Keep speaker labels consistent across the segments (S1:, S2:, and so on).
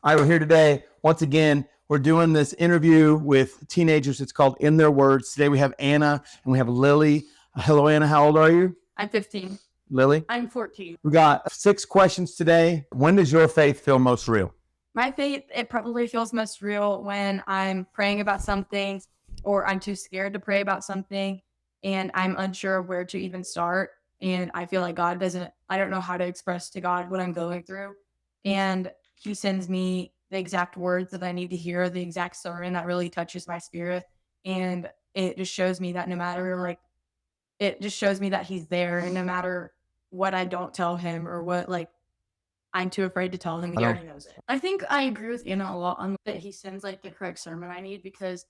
S1: All right, we're here today. Once again, we're doing this interview with teenagers. It's called In Their Words. Today we have Anna and we have Lily. Hello, Anna. How old are you?
S2: I'm 15.
S1: Lily?
S2: I'm 14.
S1: We got 6 questions today. When does your faith feel most real?
S2: My faith, it probably feels most real when I'm praying about something or I'm too scared to pray about something and I'm unsure of where to even start. And I feel like I don't know how to express to God what I'm going through. And He sends me the exact words that I need to hear, the exact sermon that really touches my spirit. And it just shows me that it just shows me that He's there. And no matter what I don't tell Him or what, I'm too afraid to tell him. He already knows it. I think I agree with Anna a lot on that he sends the correct sermon I need, because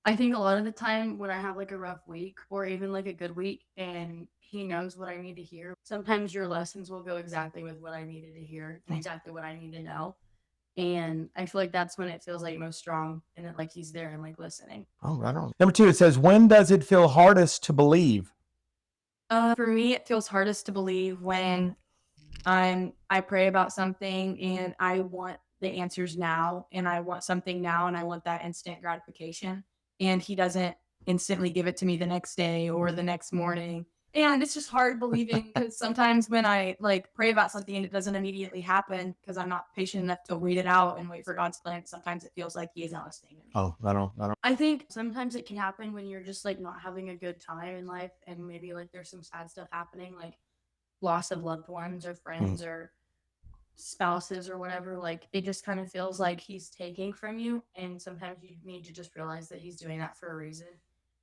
S2: I think a lot of the time when I have a rough week or even a good week and he knows what I need to hear, sometimes your lessons will go exactly with what I needed to hear and exactly what I need to know. And I feel like that's when it feels most strong and he's there and listening.
S1: Oh, right on. Number 2, it says, when does it feel hardest to believe?
S2: For me, it feels hardest to believe when I pray about something and I want the answers now and I want something now and I want that instant gratification, and He doesn't instantly give it to me the next day or the next morning. And it's just hard believing because sometimes when I pray about something and it doesn't immediately happen because I'm not patient enough to wait it out and wait for God's plan, sometimes it feels like He is not listening to me.
S1: Oh, right on.
S2: I think sometimes it can happen when you're just not having a good time in life and maybe there's some sad stuff happening, loss of loved ones or friends or spouses or whatever. It just kind of feels like He's taking from you, and sometimes you need to just realize that He's doing that for a reason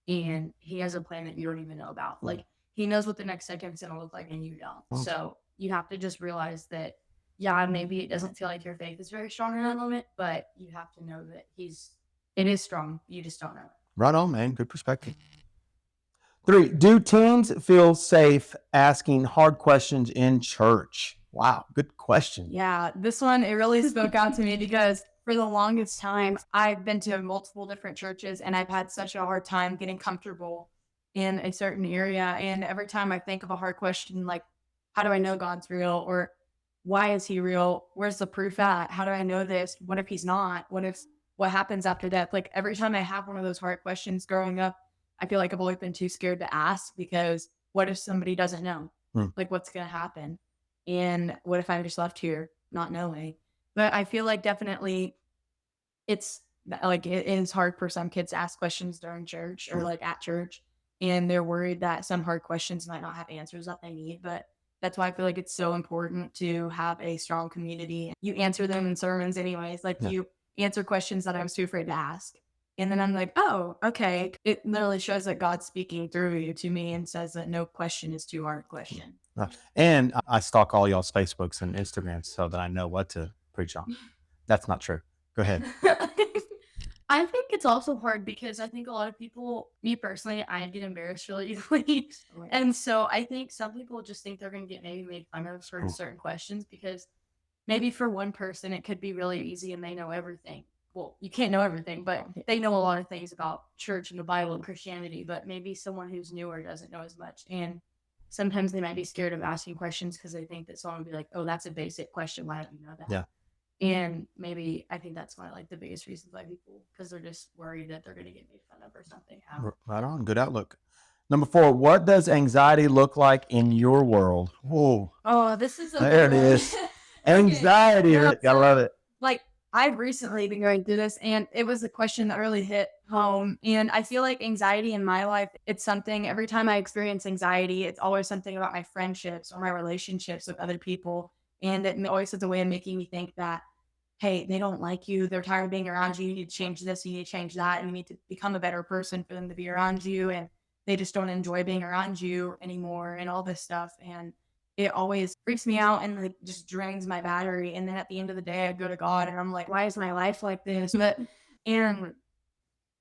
S2: and He has a plan that you don't even know about. He knows what the next second's gonna look like and you don't. So you have to just realize that, yeah, maybe it doesn't feel like your faith is very strong in that moment, but you have to know that it is strong. You just don't know it.
S1: Right on, man. Good perspective. 3, do teens feel safe asking hard questions in church? Wow, good question.
S2: Yeah, this one, it really spoke out to me because for the longest time, I've been to multiple different churches and I've had such a hard time getting comfortable in a certain area. And every time I think of a hard question, how do I know God's real? Or why is He real? Where's the proof at? How do I know this? What if He's not? What happens after death? Every time I have one of those hard questions growing up, I feel like I've always been too scared to ask, because what if somebody doesn't know? What's going to happen? And what if I'm just left here not knowing? But I feel like definitely it is hard for some kids to ask questions during church or at church, and they're worried that some hard questions might not have answers that they need. But that's why I feel like it's so important to have a strong community. You answer them in sermons anyways. You answer questions that I was too afraid to ask. And then I'm like, oh, okay. It literally shows that God's speaking through you to me and says that no question is too hard a question.
S1: And I stalk all y'all's Facebooks and Instagrams so that I know what to preach on. That's not true. Go ahead.
S2: I think it's also hard because I think a lot of people, me personally, I get embarrassed really easily. And so I think some people just think they're going to get maybe made fun of for certain questions, because maybe for one person it could be really easy and they know everything. Well, you can't know everything, but they know a lot of things about church and the Bible and Christianity, but maybe someone who's newer doesn't know as much. And sometimes they might be scared of asking questions because they think that someone would be like, oh, that's a basic question. Why don't you know that?
S1: Yeah.
S2: And maybe I think that's one of the biggest reasons why people, because they're just worried that they're going to get made fun of or something.
S1: Right on. Good outlook. Number 4, what does anxiety look like in your world? Whoa.
S2: Oh, this is
S1: there it is. Anxiety. Okay. Gotta love it.
S2: I've recently been going through this, and it was a question that really hit home. And I feel like anxiety in my life, it's something, every time I experience anxiety, it's always something about my friendships or my relationships with other people. And it always has a way of making me think that, hey, they don't like you. They're tired of being around you. You need to change this. You need to change that. And you need to become a better person for them to be around you. And they just don't enjoy being around you anymore and all this stuff. And it always freaks me out and just drains my battery. And then at the end of the day, I go to God and I'm like, why is my life like this? And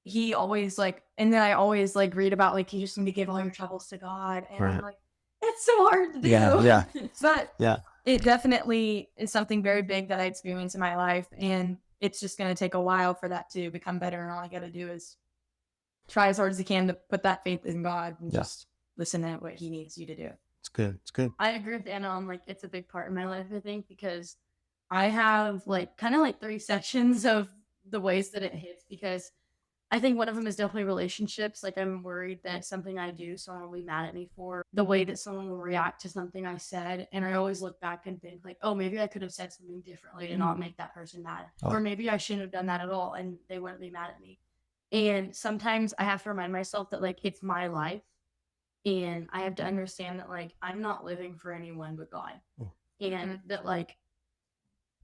S2: He always and then I always read about you just need to give all your troubles to God. And I'm like, it's so hard to do.
S1: Yeah.
S2: But
S1: yeah.
S2: It definitely is something very big that I experience in my life. And it's just going to take a while for that to become better. And all I got to do is try as hard as you can to put that faith in God and just listen to what He needs you to do.
S1: It's good. It's good.
S2: I agree with Anna on it's a big part in my life, I think, because I have like kind of like 3 sections of the ways that it hits because I think one of them is definitely relationships. Like I'm worried that something I do, someone will be mad at me for the way that someone will react to something I said. And I always look back and think like, oh, maybe I could have said something differently to not make that person mad. Or maybe I shouldn't have done that at all and they wouldn't be mad at me. And sometimes I have to remind myself that like it's my life and I have to understand that like I'm not living for anyone but God. And that like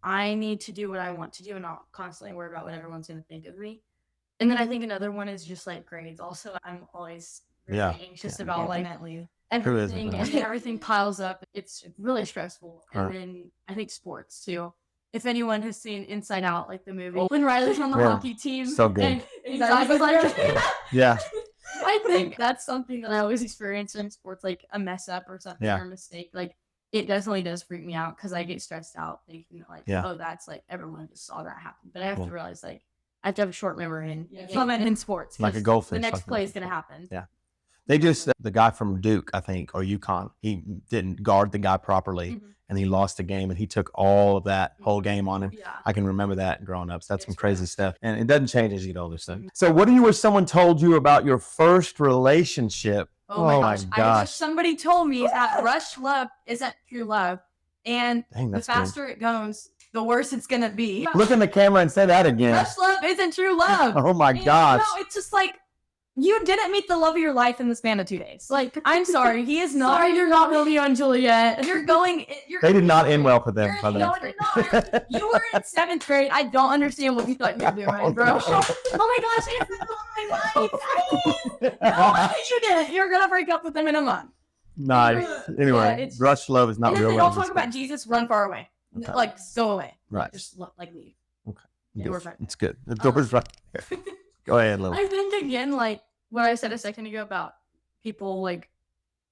S2: I need to do what I want to do and not constantly worry about what everyone's going to think of me. And then I think another one is just like grades. Also, I'm always really anxious about like everything, and everything piles up. It's really stressful. And then I think sports too. If anyone has seen Inside Out, like the movie, when Riley's on the hockey team,
S1: so good.
S2: I was like,
S1: Yeah.
S2: I think that's something that I always experience in sports, like a mess up or something or a mistake. Like it definitely does freak me out because I get stressed out thinking like, oh, that's like everyone just saw that happen. But I have to realize like I have to have a short memory and comment in sports.
S1: Like a goldfish.
S2: The next play is going to happen.
S1: Yeah. They just, the guy from Duke, I think, or UConn, he didn't guard the guy properly and he lost the game and he took all of that whole game on him. Yeah. I can remember that growing up. So that's some crazy stuff. And it doesn't change as you get older. So what do you wish someone told you about your first relationship?
S2: Oh my gosh. I wish somebody told me that rush love isn't true love. And the faster it goes, the worse it's going to be.
S1: Look in the camera and say that again.
S2: Rush love isn't true love.
S1: Oh my gosh.
S2: No, it's just like, you didn't meet the love of your life in the span of 2 days. Like, I'm sorry, he is not. Sorry, you're not Romeo and Juliet. They
S1: did not end well for them.
S2: No, you were in 7th grade. I don't understand what you thought you were doing, bro. Oh my gosh, it's no, you didn't. You're gonna break up with them in a month.
S1: Nice. Anyway, rush love is not real.
S2: Don't talk about Jesus. Run far away. Okay. Like go away.
S1: Right.
S2: Just like leave.
S1: Okay. It's good. The door's right there. Go ahead, Lily.
S2: I think again, like what I said a second ago about people like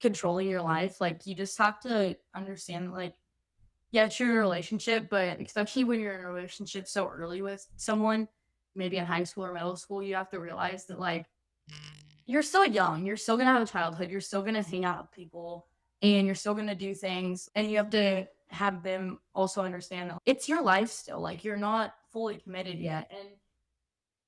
S2: controlling your life, like you just have to understand, like, yeah, it's your relationship, but especially when you're in a relationship so early with someone, maybe in high school or middle school, you have to realize that like you're still young, you're still gonna have a childhood, you're still gonna hang out with people, and you're still gonna do things, and you have to have them also understand that it's your life still, like you're not fully committed yet, and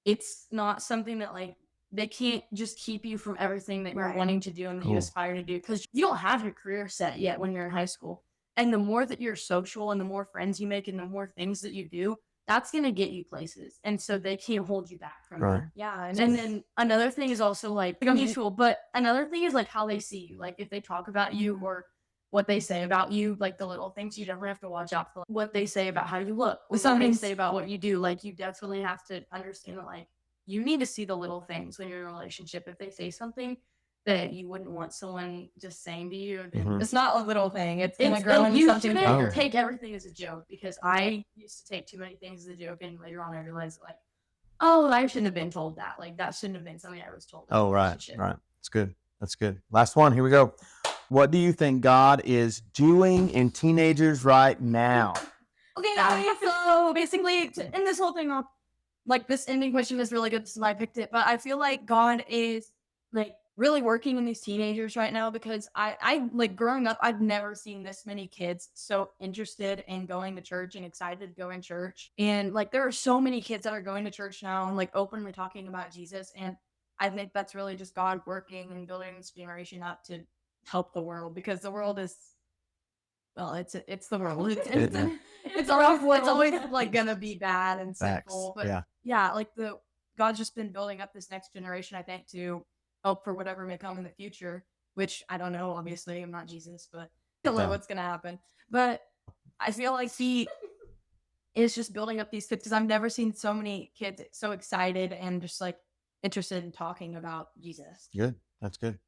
S2: it's not something that like they can't just keep you from everything that you're wanting to do and that you aspire to do because you don't have your career set yet when you're in high school. And the more that you're social and the more friends you make and the more things that you do, that's going to get you places. And so they can't hold you back from that. Yeah. And then another thing is also like mutual, but another thing is like how they see you. Like if they talk about you or what they say about you, like the little things, you definitely have to watch out for what they say about how you look, what they say about what you do. Like you definitely have to understand that like you need to see the little things when you're in a relationship. If they say something that you wouldn't want someone just saying to you, it's not a little thing. It's gonna grow into something bigger. Take everything as a joke because I used to take too many things as a joke, and later on I realized like, oh, I shouldn't have been told that. Like that shouldn't have been something I was told.
S1: Oh, right. That's good. That's good. Last one. Here we go. What do you think God is doing in teenagers right now?
S2: Okay, so basically, in this whole thing, like this ending question is really good. This is why I picked it. But I feel like God is like really working in these teenagers right now because I like growing up, I've never seen this many kids so interested in going to church and excited to go in church. And like there are so many kids that are going to church now and like openly talking about Jesus. And I think that's really just God working and building this generation up to help the world because the world is, well, it's the world. It's always like gonna be bad and sinful. But yeah, like God's just been building up this next generation, I think, to hope for whatever may come in the future. Which I don't know. Obviously, I'm not Jesus, but I don't know what's gonna happen. But I feel like He is just building up these kids because I've never seen so many kids so excited and just like interested in talking about Jesus.
S1: Good. That's good.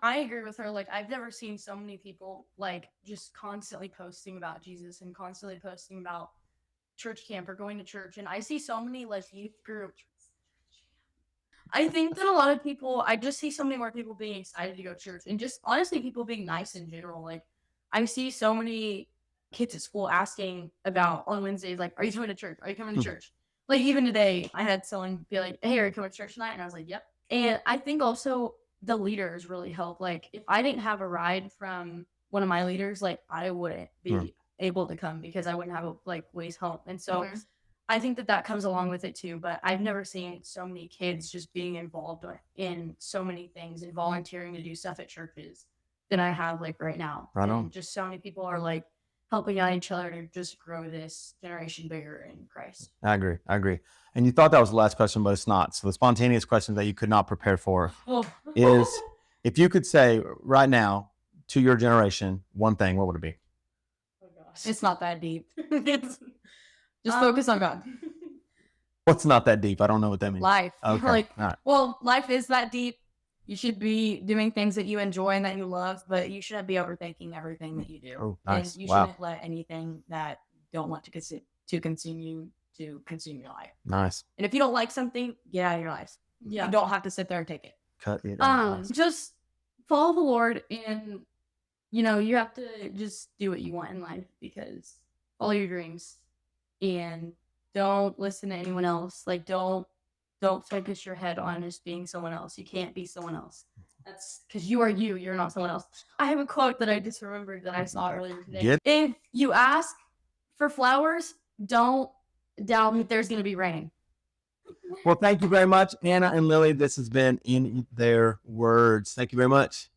S2: I agree with her. Like, I've never seen so many people, like, just constantly posting about Jesus and constantly posting about church camp or going to church. And I see so many, like, youth groups. I think that a lot of people, I just see so many more people being excited to go to church and just, honestly, people being nice in general. Like, I see so many kids at school asking about, on Wednesdays, like, are you coming to church? Are you coming to church? Like, even today, I had someone be like, hey, are you coming to church tonight? And I was like, yep. And I think also the leaders really help. Like if I didn't have a ride from one of my leaders, like I wouldn't be
S3: able to come because I wouldn't have like ways home. And so I think that comes along with it too. But I've never seen so many kids just being involved in so many things and volunteering to do stuff at churches than I have like right now.
S1: Right on.
S3: And just so many people are like helping out each other to just grow this generation bigger in Christ.
S1: I agree. And you thought that was the last question, but it's not. So the spontaneous question that you could not prepare for is, if you could say right now to your generation one thing, what would it be?
S3: Oh gosh.
S2: It's not that deep. Just focus on God.
S1: What's not that deep? I don't know what that means.
S2: Life.
S1: Okay.
S2: Like,
S1: all right.
S2: well, life is that deep. You should be doing things that you enjoy and that you love, but you shouldn't be overthinking everything that you do.
S1: Oh, nice.
S2: And you
S1: Wow.
S2: shouldn't let anything that don't want to consume you to consume your life.
S1: Nice.
S2: And if you don't like something, get out of your life.
S3: Yeah.
S2: You don't have to sit there and take it.
S1: Cut it out.
S3: Just follow the Lord, and you know, you have to just do what you want in life, because follow your dreams and don't listen to anyone else. Like don't focus your head on just being someone else. You can't be someone else. That's because you are you. You're not someone else. I have a quote that I just remembered that I saw earlier today. If you ask for flowers, don't doubt that there's going to be rain.
S1: Well, thank you very much, Anna and Lily. This has been In Their Words. Thank you very much.